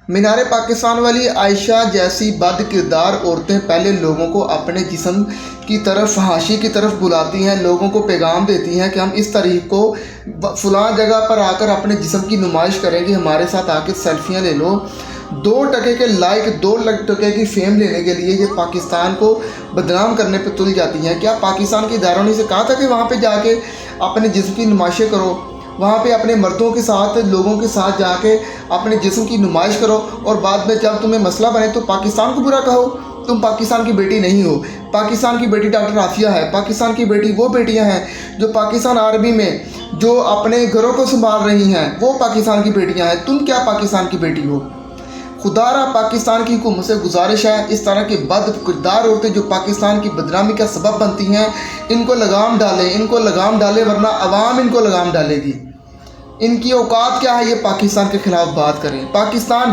मीनार पाकिस्तान वाली आयशा जैसी बद किरदार औरतें पहले लोगों को अपने जिस्म की तरफ, फहाशी की तरफ बुलाती हैं, लोगों को पैगाम देती हैं कि हम इस तारीख को फ़लाँ जगह पर आकर अपने जिस्म की नुमाइश करेंगे, हमारे साथ आकर सेल्फियाँ ले लो। 2 टके के लाइक, 2 टके की फेम लेने के लिए ये पाकिस्तान को बदनाम करने पर तुल जाती हैं। क्या पाकिस्तान के इदारों ने इसे कहा था कि वहाँ पे जाके अपने जिस्म की नुमाइशें करो, वहाँ पे अपने मर्दों के साथ, लोगों के साथ जाके अपने जिस्म की नुमाइश करो, और बाद में जब तुम्हें मसला बने तो पाकिस्तान को बुरा कहो? तुम पाकिस्तान की बेटी नहीं हो। पाकिस्तान की बेटी डॉक्टर आफिया है। पाकिस्तान की बेटी वो बेटियां हैं जो पाकिस्तान आर्मी में जो अपने घरों को संभाल रही हैं, वो पाकिस्तान की बेटियां हैं। तुम क्या पाकिस्तान की बेटी हो? खुदारा पाकिस्तान की हुकूमत से गुजारिश है, इस तरह की बद किरदार औरतें जो पाकिस्तान की बदनामी का सबब बनती हैं, इनको लगाम डालें, वरना अवाम इनको लगाम डालेगी। इनकी औकात क्या है ये पाकिस्तान के खिलाफ बात करें। पाकिस्तान